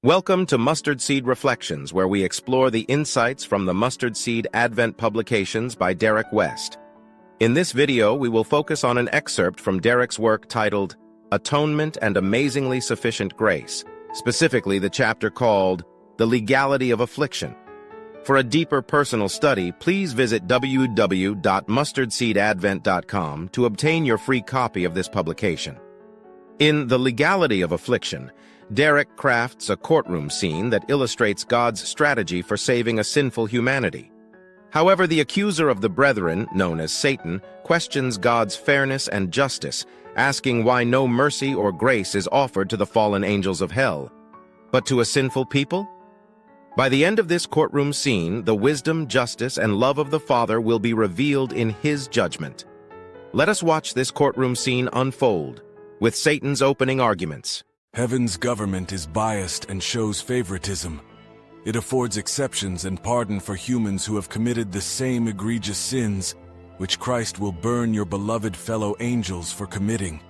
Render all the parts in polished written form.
Welcome to Mustard Seed Reflections, where we explore the insights from the Mustard Seed Advent publications by Derek West. In this video, we will focus on an excerpt from Derek's work titled Atonement and Amazingly Sufficient Grace, specifically the chapter called The Legality of Affliction. For a deeper personal study, please visit www.mustardseedadvent.com to obtain your free copy of this publication. In The Legality of Affliction, Derek crafts a courtroom scene that illustrates God's strategy for saving a sinful humanity. However, the accuser of the brethren, known as Satan, questions God's fairness and justice, asking why no mercy or grace is offered to the fallen angels of hell, but to a sinful people? By the end of this courtroom scene, the wisdom, justice, and love of the Father will be revealed in His judgment. Let us watch this courtroom scene unfold, with Satan's opening arguments. Heaven's government is biased and shows favoritism. It affords exceptions and pardon for humans who have committed the same egregious sins, which Christ will burn your beloved fellow angels for committing.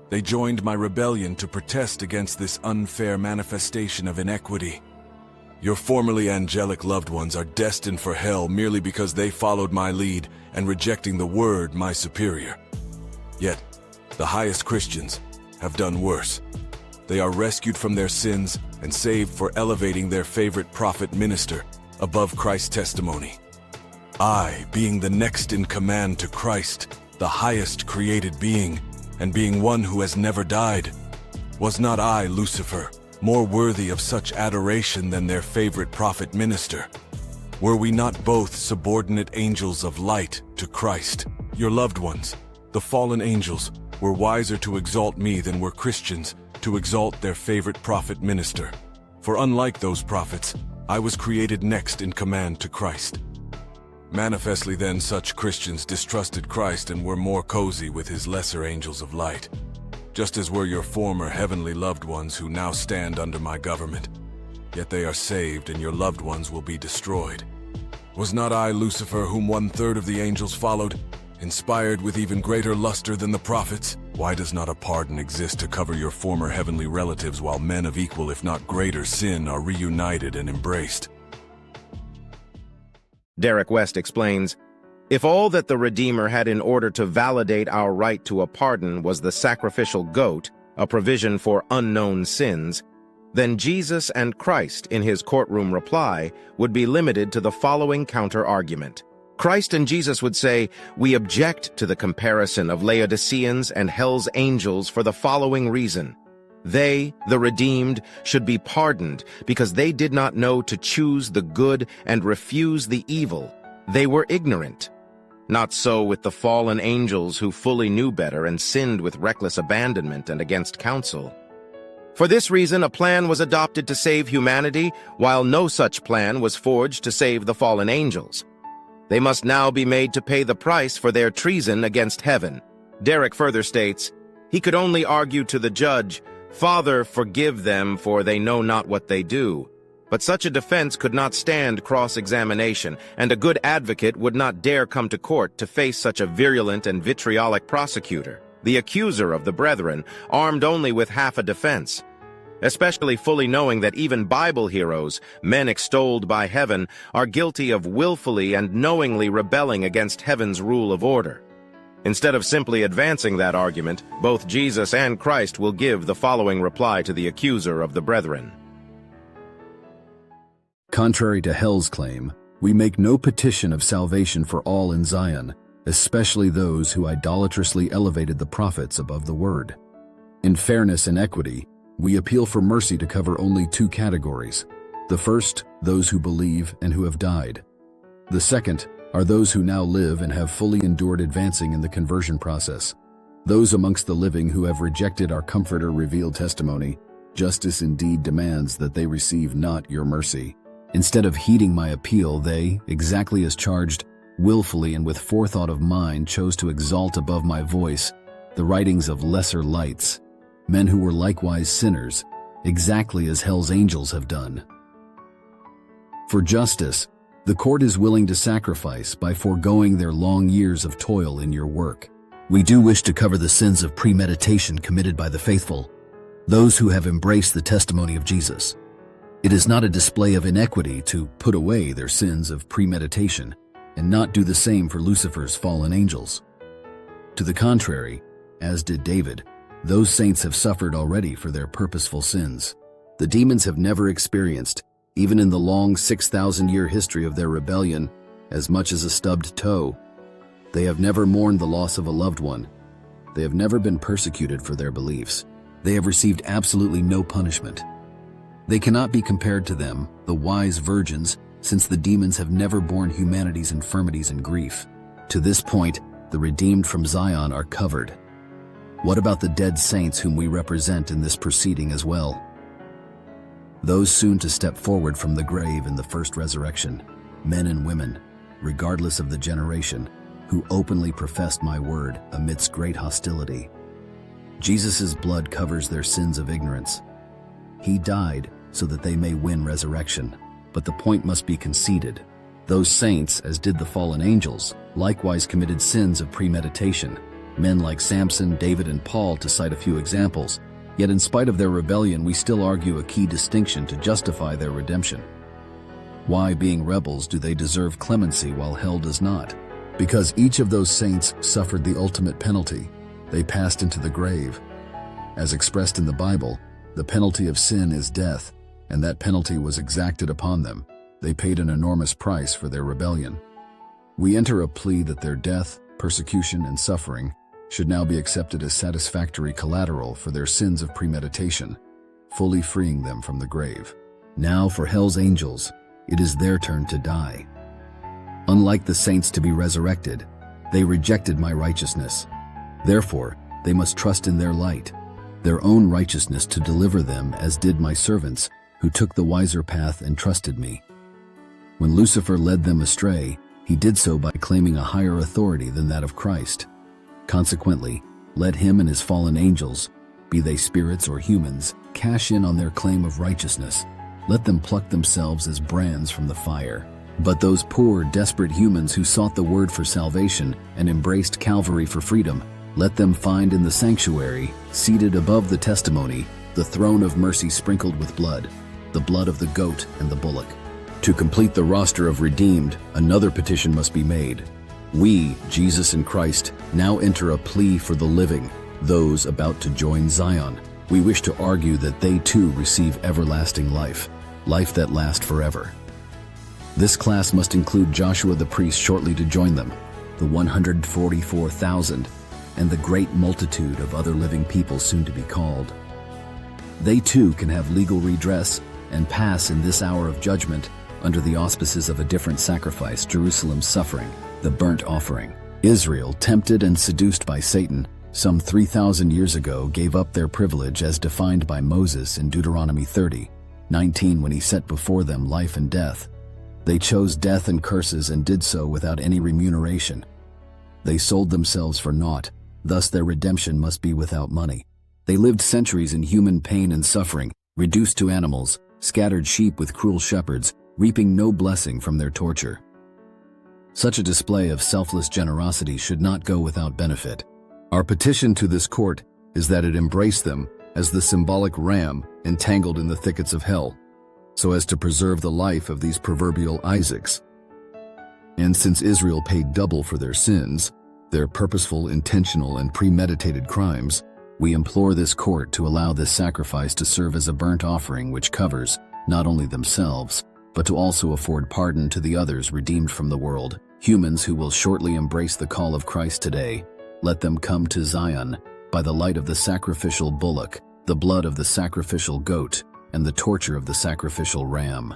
They joined my rebellion to protest against this unfair manifestation of inequity. Your formerly angelic loved ones are destined for hell merely because they followed my lead and rejecting the word, my superior. Yet, the highest Christians have done worse. They are rescued from their sins and saved for elevating their favorite prophet minister above Christ's testimony. I, being the next in command to Christ, the highest created being, and being one who has never died, was not I, Lucifer, more worthy of such adoration than their favorite prophet minister? Were we not both subordinate angels of light to Christ? Your loved ones, the fallen angels, were wiser to exalt me than were Christians to exalt their favorite prophet minister. For unlike those prophets, I was created next in command to Christ. Manifestly then such Christians distrusted Christ and were more cozy with his lesser angels of light, just as were your former heavenly loved ones who now stand under my government. Yet they are saved and your loved ones will be destroyed. Was not I Lucifer, whom 1/3 of the angels followed, inspired with even greater luster than the prophets? Why does not a pardon exist to cover your former heavenly relatives while men of equal if not greater sin are reunited and embraced? Derek West explains, if all that the Redeemer had in order to validate our right to a pardon was the sacrificial goat, a provision for unknown sins, then Jesus and Christ, in his courtroom reply, would be limited to the following counter-argument. Christ and Jesus would say, we object to the comparison of Laodiceans and hell's angels for the following reason. They, the redeemed, should be pardoned because they did not know to choose the good and refuse the evil. They were ignorant. Not so with the fallen angels who fully knew better and sinned with reckless abandonment and against counsel. For this reason, a plan was adopted to save humanity, while no such plan was forged to save the fallen angels. They must now be made to pay the price for their treason against heaven. Derek further states, he could only argue to the judge, Father, forgive them, for they know not what they do. But such a defense could not stand cross-examination, and a good advocate would not dare come to court to face such a virulent and vitriolic prosecutor, the accuser of the brethren, armed only with half a defense. Especially fully knowing that even Bible heroes, men extolled by heaven, are guilty of willfully and knowingly rebelling against heaven's rule of order. Instead of simply advancing that argument, both Jesus and Christ will give the following reply to the accuser of the brethren. Contrary to hell's claim, we make no petition of salvation for all in Zion, especially those who idolatrously elevated the prophets above the word. In fairness and equity, we appeal for mercy to cover only two categories. The first, those who believe and who have died. The second are those who now live and have fully endured advancing in the conversion process. Those amongst the living who have rejected our comforter revealed testimony, justice indeed demands that they receive not your mercy. Instead of heeding my appeal, they, exactly as charged, willfully and with forethought of mind chose to exalt above my voice the writings of lesser lights, men who were likewise sinners, exactly as hell's angels have done. For justice, the court is willing to sacrifice by foregoing their long years of toil in your work. We do wish to cover the sins of premeditation committed by the faithful, those who have embraced the testimony of Jesus. It is not a display of inequity to put away their sins of premeditation and not do the same for Lucifer's fallen angels. To the contrary, as did David, those saints have suffered already for their purposeful sins. The demons have never experienced, even in the long 6,000-year history of their rebellion, as much as a stubbed toe. They have never mourned the loss of a loved one. They have never been persecuted for their beliefs. They have received absolutely no punishment. They cannot be compared to them, the wise virgins, since the demons have never borne humanity's infirmities and grief. To this point, the redeemed from Zion are covered. What about the dead saints whom we represent in this proceeding as well? Those soon to step forward from the grave in the first resurrection, men and women, regardless of the generation, who openly professed my word amidst great hostility. Jesus' blood covers their sins of ignorance. He died so that they may win resurrection, but the point must be conceded. Those saints, as did the fallen angels, likewise committed sins of premeditation. Men like Samson, David, and Paul, to cite a few examples. Yet in spite of their rebellion, we still argue a key distinction to justify their redemption. Why, being rebels, do they deserve clemency while hell does not? Because each of those saints suffered the ultimate penalty. They passed into the grave. As expressed in the Bible, the penalty of sin is death, and that penalty was exacted upon them. They paid an enormous price for their rebellion. We enter a plea that their death, persecution, and suffering should now be accepted as satisfactory collateral for their sins of premeditation, fully freeing them from the grave. Now for hell's angels, it is their turn to die. Unlike the saints to be resurrected, they rejected my righteousness. Therefore, they must trust in their light, their own righteousness to deliver them, as did my servants, who took the wiser path and trusted me. When Lucifer led them astray, he did so by claiming a higher authority than that of Christ. Consequently, let him and his fallen angels, be they spirits or humans, cash in on their claim of righteousness. Let them pluck themselves as brands from the fire. But those poor, desperate humans who sought the word for salvation and embraced Calvary for freedom, let them find in the sanctuary, seated above the testimony, the throne of mercy sprinkled with blood, the blood of the goat and the bullock. To complete the roster of redeemed, another petition must be made. We, Jesus and Christ, now enter a plea for the living, those about to join Zion. We wish to argue that they too receive everlasting life, life that lasts forever. This class must include Joshua the priest shortly to join them, the 144,000, and the great multitude of other living people soon to be called. They too can have legal redress and pass in this hour of judgment under the auspices of a different sacrifice, Jerusalem's suffering, the burnt offering. Israel, tempted and seduced by Satan, some 3,000 years ago gave up their privilege as defined by Moses in Deuteronomy 30:19 when he set before them life and death. They chose death and curses and did so without any remuneration. They sold themselves for naught, thus their redemption must be without money. They lived centuries in human pain and suffering, reduced to animals, scattered sheep with cruel shepherds, reaping no blessing from their torture. Such a display of selfless generosity should not go without benefit. Our petition to this court is that it embrace them as the symbolic ram entangled in the thickets of hell, so as to preserve the life of these proverbial Isaacs. And since Israel paid double for their sins, their purposeful, intentional, and premeditated crimes, we implore this court to allow this sacrifice to serve as a burnt offering which covers not only themselves, but to also afford pardon to the others redeemed from the world, humans who will shortly embrace the call of Christ today. Let them come to Zion by the light of the sacrificial bullock, the blood of the sacrificial goat, and the torture of the sacrificial ram.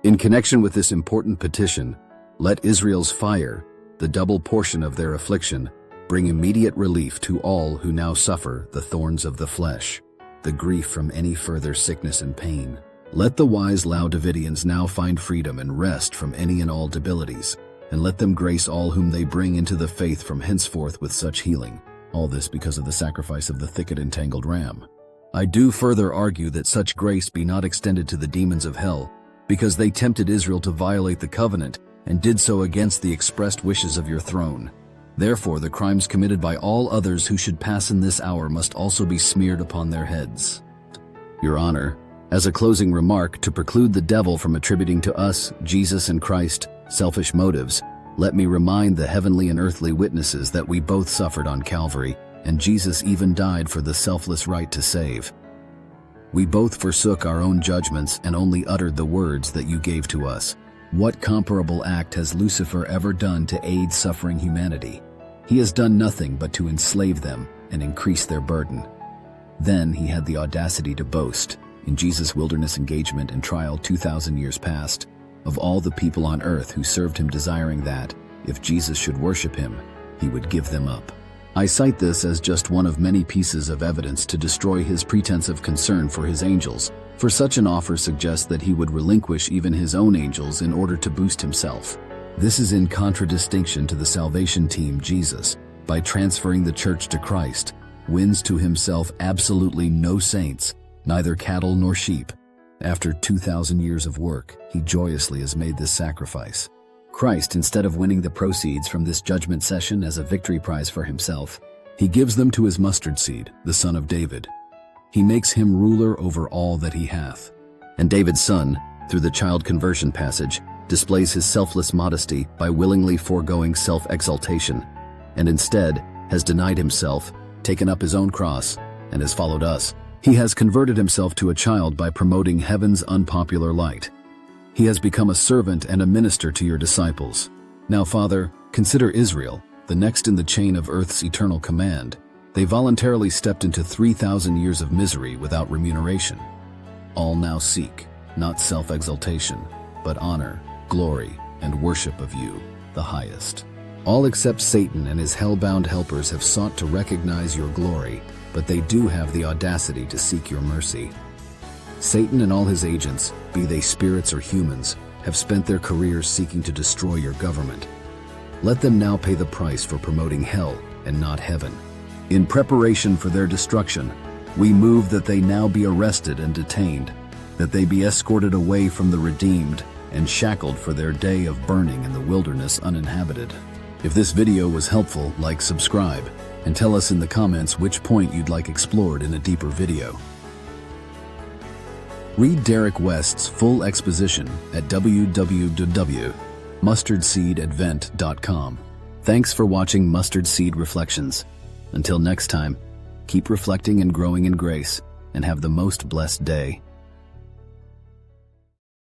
In connection with this important petition, let Israel's fire, the double portion of their affliction, bring immediate relief to all who now suffer the thorns of the flesh, the grief from any further sickness and pain. Let the wise Laodividians now find freedom and rest from any and all debilities, and let them grace all whom they bring into the faith from henceforth with such healing. All this because of the sacrifice of the thicket-entangled ram. I do further argue that such grace be not extended to the demons of hell, because they tempted Israel to violate the covenant and did so against the expressed wishes of your throne. Therefore, the crimes committed by all others who should pass in this hour must also be smeared upon their heads. Your Honor, As a closing remark, to preclude the devil from attributing to us, Jesus and Christ, selfish motives, let me remind the heavenly and earthly witnesses that we both suffered on Calvary, and Jesus even died for the selfless right to save. We both forsook our own judgments and only uttered the words that you gave to us. What comparable act has Lucifer ever done to aid suffering humanity? He has done nothing but to enslave them and increase their burden. Then he had the audacity to boast, in Jesus' wilderness engagement and trial 2,000 years past, of all the people on earth who served him, desiring that, if Jesus should worship him, he would give them up. I cite this as just one of many pieces of evidence to destroy his pretense of concern for his angels, for such an offer suggests that he would relinquish even his own angels in order to boost himself. This is in contradistinction to the salvation team. Jesus, by transferring the church to Christ, wins to himself absolutely no saints, neither cattle nor sheep. After 2,000 years of work, he joyously has made this sacrifice. Christ, instead of winning the proceeds from this judgment session as a victory prize for himself, he gives them to his mustard seed, the son of David. He makes him ruler over all that he hath. And David's son, through the child conversion passage, displays his selfless modesty by willingly foregoing self-exaltation, and instead has denied himself, taken up his own cross, and has followed us. He has converted himself to a child by promoting heaven's unpopular light. He has become a servant and a minister to your disciples. Now, Father, consider Israel, the next in the chain of earth's eternal command. They voluntarily stepped into 3,000 years of misery without remuneration. All now seek, not self-exaltation, but honor, glory, and worship of you, the highest. All except Satan and his hell-bound helpers have sought to recognize your glory, but they do have the audacity to seek your mercy. Satan and all his agents, be they spirits or humans, have spent their careers seeking to destroy your government. Let them now pay the price for promoting hell and not heaven. In preparation for their destruction, we move that they now be arrested and detained, that they be escorted away from the redeemed and shackled for their day of burning in the wilderness uninhabited. If this video was helpful, like, subscribe, and tell us in the comments which point you'd like explored in a deeper video. Read Derek West's full exposition at www.mustardseedadvent.com. Thanks for watching Mustard Seed Reflections. Until next time, keep reflecting and growing in grace, and have the most blessed day.